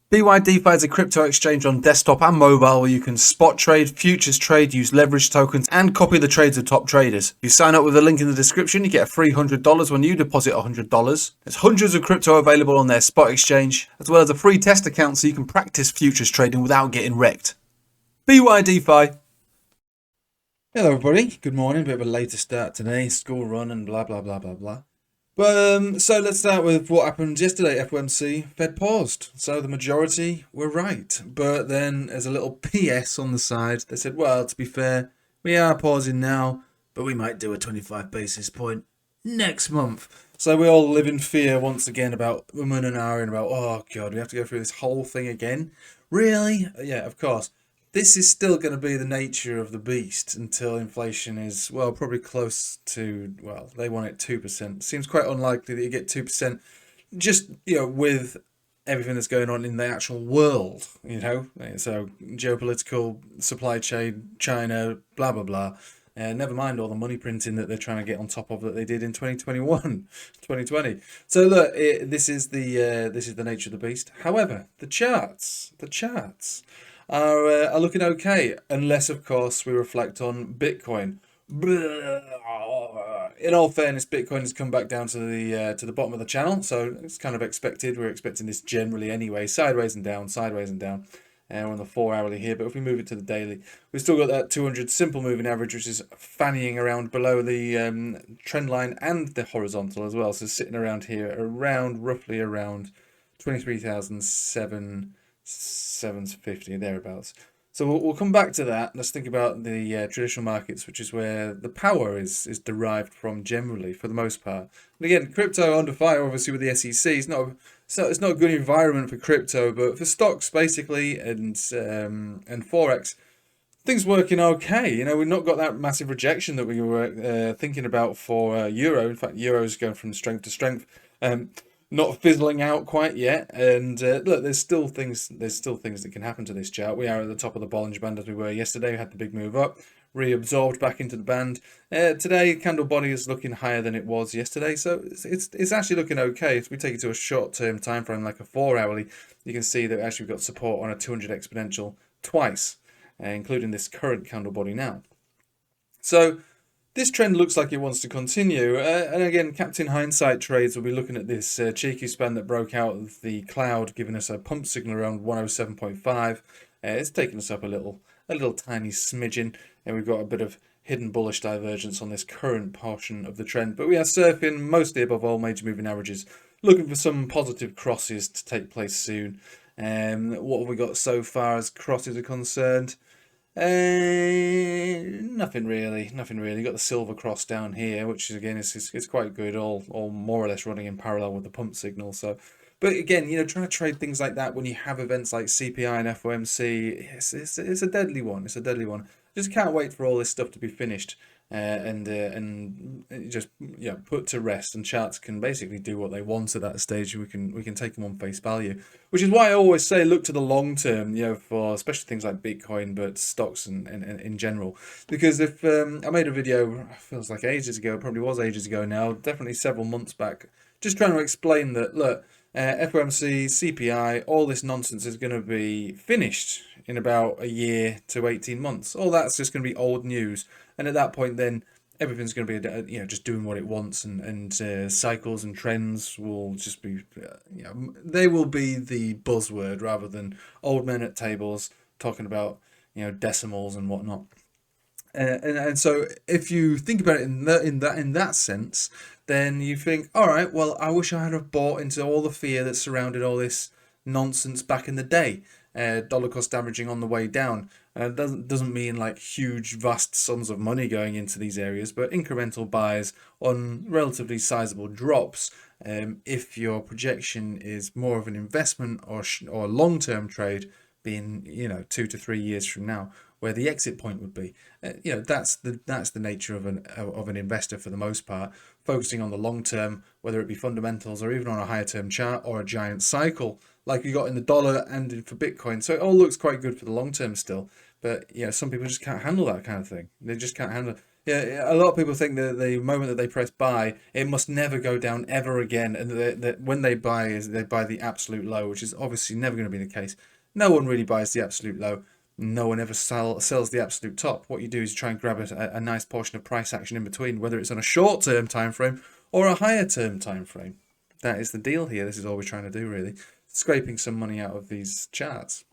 BYDFi is a crypto exchange on desktop and mobile where you can spot trade, futures trade, use leverage tokens, and copy the trades of top traders. If you sign up with the link in the description, you get a free $100 when you deposit $100. There's hundreds of crypto available on their spot exchange, as well as a free test account so you can practice futures trading without getting wrecked. BYDFi. Hello everybody, good morning, bit of a later start today, school run and blah blah blah blah blah. But so let's start with what happened yesterday. FOMC, Fed paused. So the majority were right. But then there's a little PS on the side. They said, well, to be fair, we are pausing now, but we might do a 25 basis point next month. So we all live in fear once again about women and and about, oh God, we have to go through this whole thing again. Really? Yeah, of course. This is still going to be the nature of the beast until inflation is, well, probably close to, well, they want it 2%. Seems quite unlikely that you get 2% just, with everything that's going on in the actual world, So geopolitical, supply chain, China, blah, blah, blah. Never mind all the money printing that they're trying to get on top of that they did in 2021, 2020. So look, this is the nature of the beast. However, the charts are looking okay, unless of course we reflect on Bitcoin. In all fairness, Bitcoin has come back down to the bottom of the channel, so it's kind of expected. We're expecting this generally anyway, sideways and down, sideways and down. We're on the 4-hourly here, but if we move it to the daily, we've still got that 200 simple moving average, which is fannying around below the trend line and the horizontal as well. So sitting around here, roughly around 23,750 thereabouts. So we'll come back to that. Let's think about the traditional markets, which is where the power is derived from generally, for the most part. And again, crypto under fire, obviously, with the SEC. It's not a good environment for crypto, but for stocks basically and forex, things working okay. We've not got that massive rejection that we were thinking about for euro. In fact, euro is going from strength to strength. Not fizzling out quite yet, and look, there's still things that can happen to this chart. We are at the top of the Bollinger Band as we were yesterday. We had the big move up, reabsorbed back into the band. Today, candle body is looking higher than it was yesterday, so it's actually looking okay. If we take it to a short-term time frame, like a 4-hourly, you can see that actually we've got support on a 200 exponential twice, including this current candle body now. So this trend looks like it wants to continue, and again, Captain Hindsight Trades will be looking at this cheeky span that broke out of the cloud, giving us a pump signal around 107.5. It's taken us up a little tiny smidgen, and we've got a bit of hidden bullish divergence on this current portion of the trend. But we are surfing mostly above all major moving averages, looking for some positive crosses to take place soon. What have we got so far as crosses are concerned? Nothing really. You got the silver cross down here, which is again it's quite good, all more or less running in parallel with the pump signal. So, but again, trying to trade things like that when you have events like CPI and FOMC, it's a deadly one. It's a deadly one. Just can't wait for all this stuff to be finished and just put to rest, and charts can basically do what they want at that stage. We can take them on face value, which is why I always say look to the long term, for especially things like Bitcoin, but stocks and in general. Because if I made a video, feels like ages ago, probably was ages ago now, definitely several months back, just trying to explain that look, FOMC, CPI, all this nonsense is going to be finished in about a year to 18 months. All that's just going to be old news. And at that point, then everything's going to be, just doing what it wants, and cycles and trends will just be, they will be the buzzword rather than old men at tables talking about, decimals and whatnot. And so if you think about it in that sense, then you think, all right, well, I wish I had have bought into all the fear that surrounded all this nonsense back in the day. Dollar cost averaging on the way down. Doesn't mean like huge, vast sums of money going into these areas, but incremental buys on relatively sizable drops. If your projection is more of an investment or long-term trade, being 2 to 3 years from now, where the exit point would be, that's the nature of an investor for the most part, focusing on the long term, whether it be fundamentals or even on a higher term chart or a giant cycle like you got in the dollar and for Bitcoin. So it all looks quite good for the long term still, but some people just can't handle that kind of thing. They just can't handle it. Yeah, a lot of people think that the moment that they press buy, it must never go down ever again, and that when they buy is they buy the absolute low, which is obviously never going to be the case. No one really buys the absolute low. No one ever sells the absolute top. What you do is try and grab a nice portion of price action in between, whether it's on a short-term time frame or a higher-term time frame. That is the deal here. This is all we're trying to do, really. Scraping some money out of these charts.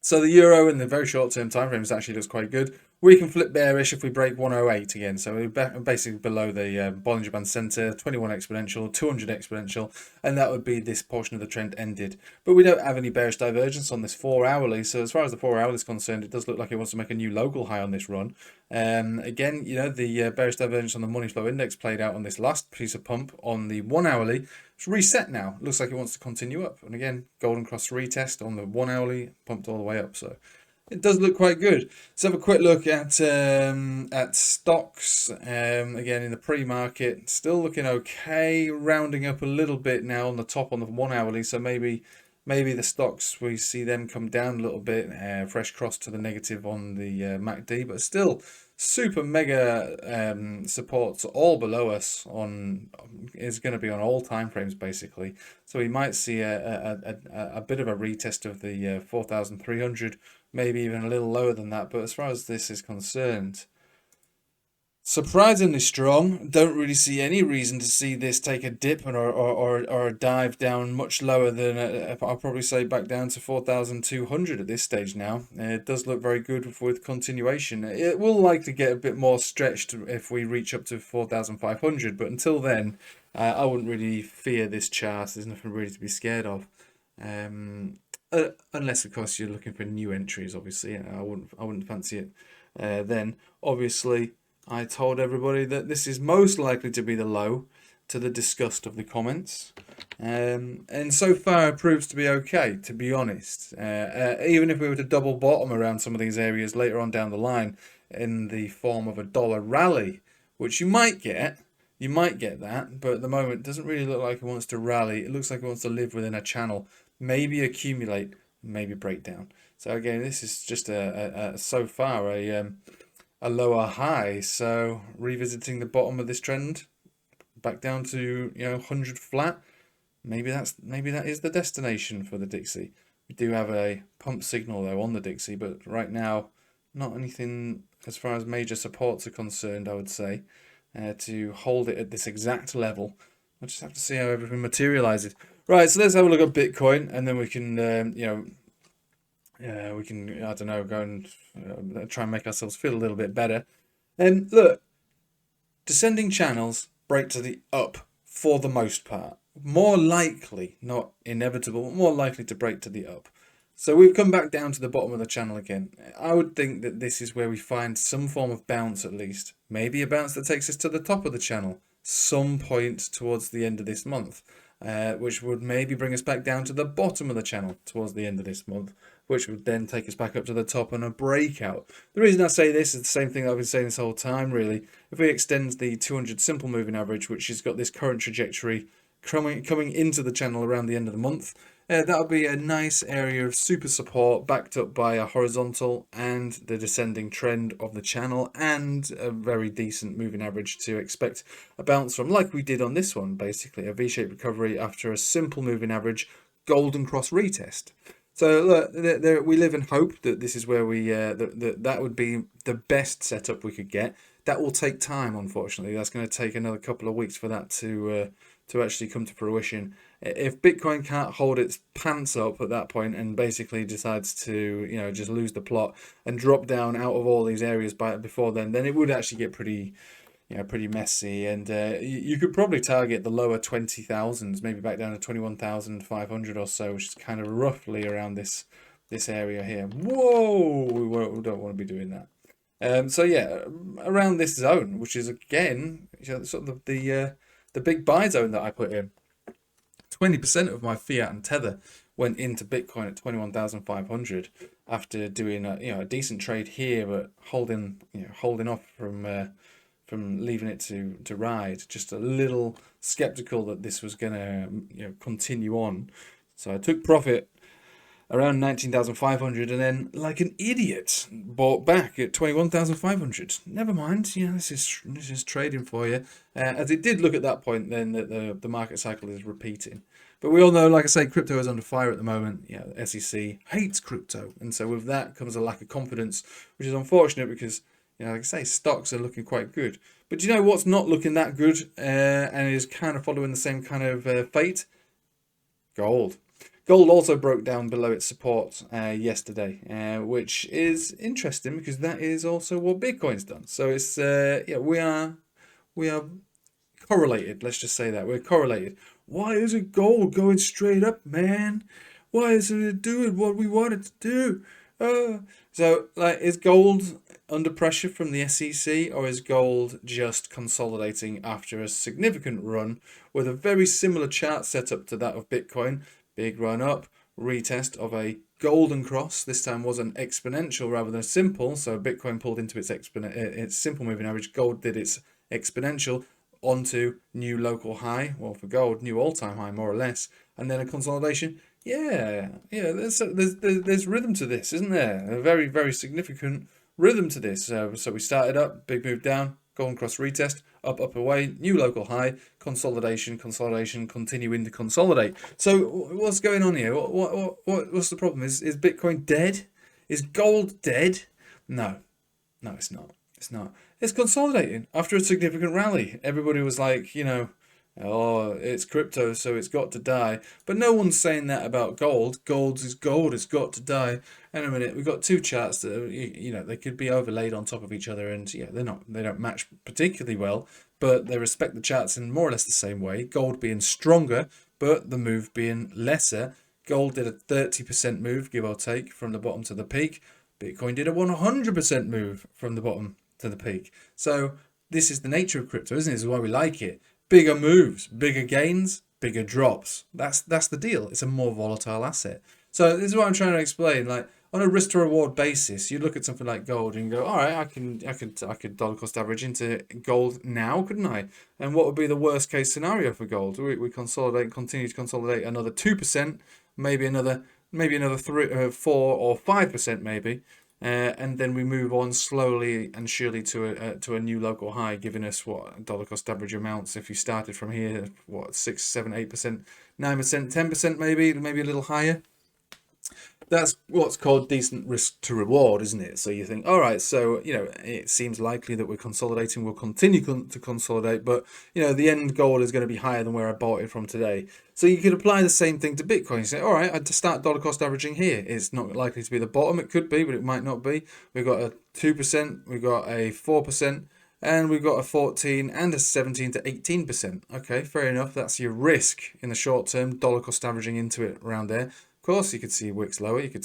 So the euro in the very short-term time frames actually looks quite good. We can flip bearish if we break 108 again. So we're basically below the Bollinger Band Center, 21 exponential, 200 exponential, and that would be this portion of the trend ended. But we don't have any bearish divergence on this 4-hourly. So as far as the 4-hourly is concerned, it does look like it wants to make a new local high on this run. Again, you know, the bearish divergence on the money flow index played out on this last piece of pump on the 1-hourly. It's reset now. Looks like it wants to continue up. And again, golden cross retest on the 1-hourly, pumped all the way up. So it does look quite good. Let's have a quick look at stocks. Again, in the pre-market, still looking okay. Rounding up a little bit now on the top on the 1-hourly. So maybe the stocks, we see them come down a little bit. Fresh cross to the negative on the MACD, but still super mega supports all below us on is going to be on all time frames basically. So we might see a bit of a retest of the 4,300, maybe even a little lower than that. But as far as this is concerned, surprisingly strong. Don't really see any reason to see this take a dip or a dive down much lower than I'll probably say back down to 4,200 at this stage now. It does look very good with continuation. It will likely get a bit more stretched if we reach up to 4,500, but until then, I wouldn't really fear this chart. There's nothing really to be scared of. Unless of course you're looking for new entries, obviously. I wouldn't fancy it. Then obviously I told everybody that this is most likely to be the low, to the disgust of the comments. And so far it proves to be okay, to be honest. Even if we were to double bottom around some of these areas later on down the line in the form of a dollar rally, which you might get that, but at the moment it doesn't really look like it wants to rally. It looks like it wants to live within a channel, maybe accumulate, maybe break down. So again, this is just so far a lower high. So revisiting the bottom of this trend back down to 100 flat, maybe that is the destination for the Dixie. We do have a pump signal though on the Dixie, but right now not anything as far as major supports are concerned, I would say, to hold it at this exact level. We'll just have to see how everything materializes. Right, so let's have a look at Bitcoin, and then we can we can, I don't know, go and try and make ourselves feel a little bit better. And look, descending channels break to the up for the most part. More likely, not inevitable, but more likely to break to the up. So we've come back down to the bottom of the channel again. I would think that this is where we find some form of bounce at least. Maybe a bounce that takes us to the top of the channel some point towards the end of this month. Which would maybe bring us back down to the bottom of the channel towards the end of this month, which would then take us back up to the top and a breakout. The reason I say this is the same thing I've been saying this whole time, really. If we extend the 200 simple moving average, which has got this current trajectory coming into the channel around the end of the month, that'll be a nice area of super support backed up by a horizontal and the descending trend of the channel and a very decent moving average to expect a bounce from, like we did on this one, basically a V-shaped recovery after a simple moving average golden cross retest. So look, we live in hope that this is where we that would be the best setup we could get. That will take time, unfortunately. That's going to take another couple of weeks for that to actually come to fruition. If Bitcoin can't hold its pants up at that point and basically decides to just lose the plot and drop down out of all these areas before then it would actually get pretty messy, and you could probably target the lower 20,000s, maybe back down to 21,500 or so, which is kind of roughly around this area here. Whoa, we don't want to be doing that. So yeah, around this zone, which is again sort of the big buy zone that I put in. 20% of my fiat and tether went into Bitcoin at 21,500 after doing a decent trade here, but holding off from leaving it to ride. Just a little skeptical that this was gonna continue on. So I took profit around 19,500, and then like an idiot bought back at 21,500. Never mind, you know, this is trading for you. As it did look at that point then that the market cycle is repeating. But we all know, like I say, crypto is under fire at the moment. You know, the SEC hates crypto, and so with that comes a lack of confidence, which is unfortunate because, you know, like I say, stocks are looking quite good. But do you know what's not looking that good, and is kind of following the same kind of fate? Gold. Gold also broke down below its support yesterday, which is interesting because that is also what Bitcoin's done. So it's yeah, we are correlated. Let's just say that we're correlated. Why isn't gold going straight up, man? Why isn't it doing what we want it to do? So, like, is gold under pressure from the SEC, or is gold just consolidating after a significant run with a very similar chart setup to that of Bitcoin? Big run up, retest of a golden cross. This time wasn't exponential rather than simple. So Bitcoin pulled into its simple moving average. Gold did its exponential onto new local high. Well, for gold, new all-time high, more or less. And then a consolidation. Yeah. There's rhythm to this, isn't there? A very, very significant rhythm to this. So we started up, big move down, golden cross retest, up away, new local high, consolidation, continuing to consolidate. So what's going on here? What's the problem? Is Bitcoin dead? Is gold dead? No, it's not. It's consolidating after a significant rally. Everybody was like, you know, oh, it's crypto, so it's got to die. But no one's saying that about gold. Gold is gold. It's got to die. In a minute, we've got two charts that, you know, they could be overlaid on top of each other, and yeah, they don't match particularly well, but they respect the charts in more or less the same way. Gold being stronger, but the move being lesser. Gold did a 30% move, give or take, from the bottom to the peak. Bitcoin did a 100% move from the bottom to the peak. So this is the nature of crypto, isn't it? This is why we like it. Bigger moves, bigger gains, bigger drops. That's the deal. It's a more volatile asset. So this is what I'm trying to explain. Like, on a risk to reward basis, you look at something like gold and go, all right, I could dollar cost average into gold now, couldn't I? And what would be the worst case scenario for gold? We consolidate, continue to consolidate another 2%, maybe another 3, 4 or 5% maybe. And then we move on slowly and surely to a new local high, giving us what dollar cost average amounts. If you started from here, what 6, 7, 8%, 9%, 10%, maybe a little higher. That's what's called decent risk to reward, isn't it? So you think, all right, so, you know, it seems likely that we're consolidating, we'll continue to consolidate, but, you know, the end goal is going to be higher than where I bought it from today. So you could apply the same thing to Bitcoin. You say, all right, I'd start dollar cost averaging here. It's not likely to be the bottom. It could be, but it might not be. We've got a 2%, we've got a 4%, and we've got a 14 and a 17 to 18%. Okay, fair enough. That's your risk in the short term, dollar cost averaging into it around there. Of course, you could see wicks lower. We could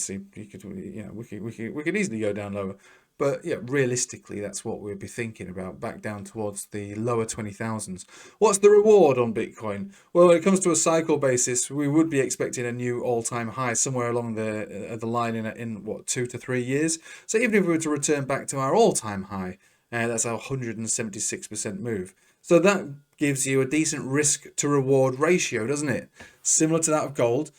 easily go down lower. But yeah, realistically, that's what we'd be thinking about, back down towards the lower 20,000s. What's the reward on Bitcoin? Well, when it comes to a cycle basis, we would be expecting a new all-time high somewhere along the line in what, 2 to 3 years. So even if we were to return back to our all-time high, that's our 176% move. So that gives you a decent risk to reward ratio, doesn't it? Similar to that of gold.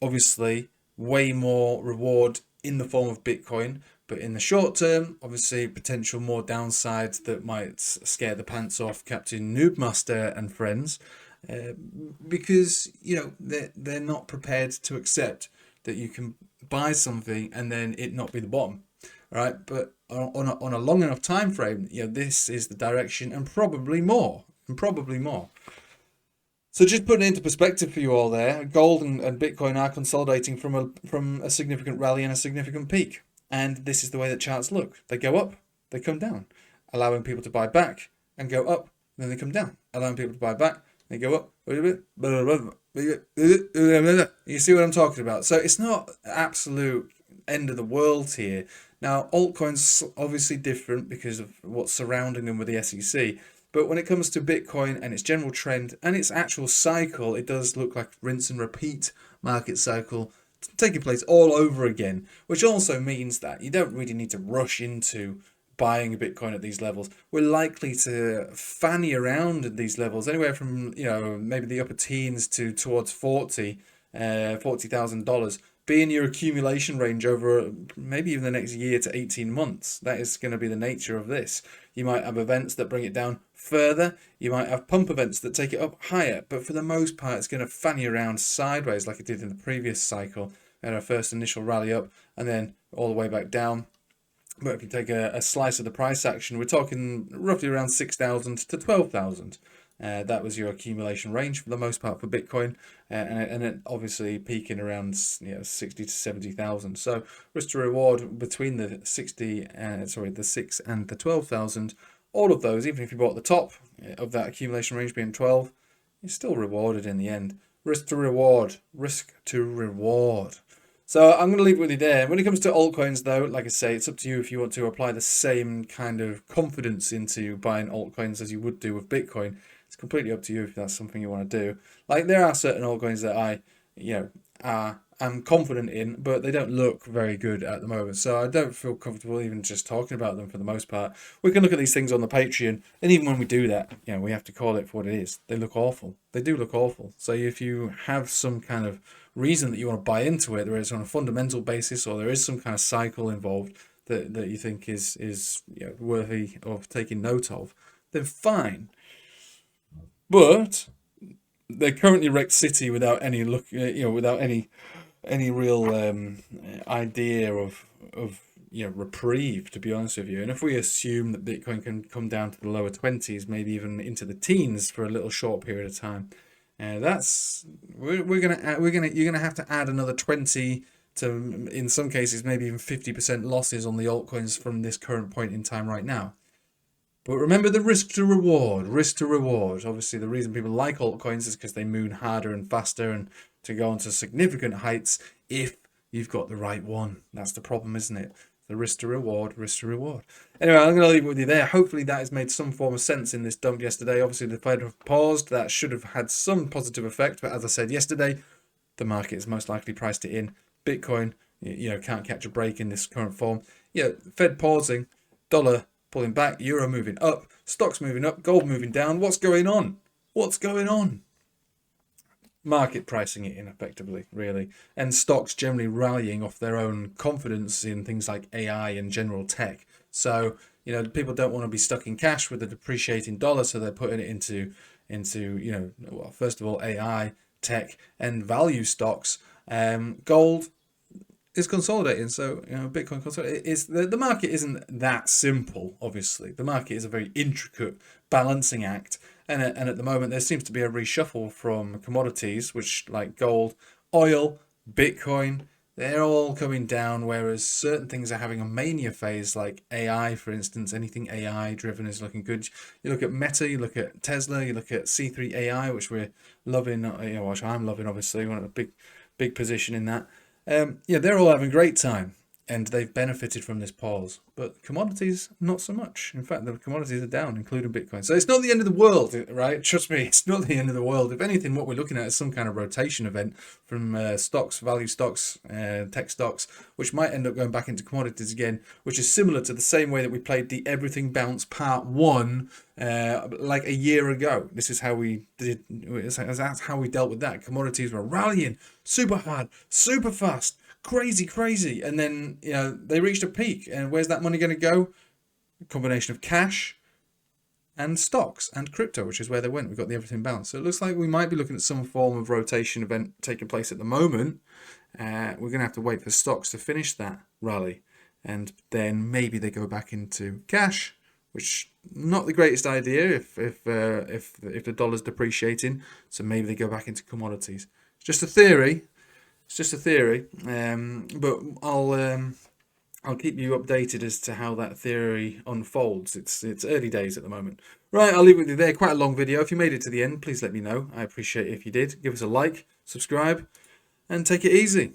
Obviously, way more reward in the form of Bitcoin, but in the short term, obviously, potential more downsides that might scare the pants off Captain Noobmaster and friends, because, you know, they're not prepared to accept that you can buy something and then it not be the bottom, right? But on a long enough time frame, you know, this is the direction, and probably more. So just putting it into perspective for you all there, gold and Bitcoin are consolidating from a significant rally and a significant peak. And this is the way that charts look. They go up, they come down, allowing people to buy back and go up, then they come down, allowing people to buy back, they go up. You see what I'm talking about? So it's not absolute end of the world here. Now, altcoins obviously different because of what's surrounding them with the SEC. But when it comes to Bitcoin and its general trend and its actual cycle, it does look like rinse and repeat market cycle taking place all over again, which also means that you don't really need to rush into buying a Bitcoin at these levels. We're likely to fanny around at these levels anywhere from, you know, maybe the upper teens to towards $40,000 be in your accumulation range over maybe even the next year to 18 months. That is going to be the nature of this. You might have events that bring it down further. You might have pump events that take it up higher. But for the most part, it's going to fan you around sideways like it did in the previous cycle. And our first initial rally up and then all the way back down. But if you take a slice of the price action, we're talking roughly around 6,000 to 12,000. That was your accumulation range for the most part for Bitcoin, and it obviously peaking around 60 to 70,000. So risk to reward between the 6 and the 12,000. All of those, even if you bought the top of that accumulation range being 12, you're still rewarded in the end. Risk to reward, risk to reward. So I'm going to leave it with you there. When it comes to altcoins, though, like I say, it's up to you if you want to apply the same kind of confidence into buying altcoins as you would do with Bitcoin. It's completely up to you if that's something you want to do. Like, there are certain altcoins that I'm confident in, but they don't look very good at the moment. So I don't feel comfortable even just talking about them for the most part. We can look at these things on the Patreon, and even when we do that, we have to call it for what it is. They look awful. They do look awful. So if you have some kind of reason that you want to buy into it, there is on a fundamental basis, or there is some kind of cycle involved that you think is worthy of taking note of, then fine. But they're currently wrecked city without any without any real idea of reprieve, to be honest with you. And if we assume that Bitcoin can come down to the lower 20s, maybe even into the teens for a little short period of time, you're gonna have to add another 20 to, in some cases, maybe even 50% losses on the altcoins from this current point in time right now. But remember the risk to reward. Obviously, the reason people like altcoins is because they moon harder and faster and to go on to significant heights if you've got the right one. That's the problem, isn't it? The risk to reward. Anyway, I'm going to leave it with you there. Hopefully that has made some form of sense in this dump yesterday. Obviously, the Fed have paused. That should have had some positive effect. But as I said yesterday, the market has most likely priced it in. Bitcoin, can't catch a break in this current form. Fed pausing, dollar pulling back, euro moving up, stocks moving up, gold moving down. What's going on? Market pricing it in effectively, really. And stocks generally rallying off their own confidence in things like AI and general tech. So, people don't want to be stuck in cash with a depreciating dollar, so they're putting it into first of all, AI, tech, and value stocks. Gold is consolidating, so Bitcoin consolidating. The market isn't that simple. Obviously, the market is a very intricate balancing act, and at the moment there seems to be a reshuffle from commodities, which like gold, oil, Bitcoin, they're all coming down, whereas certain things are having a mania phase, like AI, for instance. Anything AI driven is looking good. You look at Meta, you look at Tesla, you look at C3 AI, which we're loving. Which I'm loving, obviously, one of a big position in that. They're all having a great time, and they've benefited from this pause. But commodities, not so much. In fact, the commodities are down, including Bitcoin. So it's not the end of the world, right? Trust me, it's not the end of the world. If anything, what we're looking at is some kind of rotation event from stocks, value stocks, tech stocks, which might end up going back into commodities again, which is similar to the same way that we played the Everything Bounce Part 1 like a year ago. This is how we did. That's how we dealt with that. Commodities were rallying super hard, super fast, crazy, and then they reached a peak. And where's that money going to go? A combination of cash and stocks and crypto, which is where they went. We've got the Everything Bounce. So it looks like we might be looking at some form of rotation event taking place at the moment. We're going to have to wait for stocks to finish that rally, and then maybe they go back into cash, which not the greatest idea if the dollar's depreciating. So maybe they go back into commodities. It's just a theory. But I'll keep you updated as to how that theory unfolds. It's early days at the moment. Right, I'll leave it with you there. Quite a long video. If you made it to the end, please let me know. I appreciate it if you did. Give us a like, subscribe, and take it easy.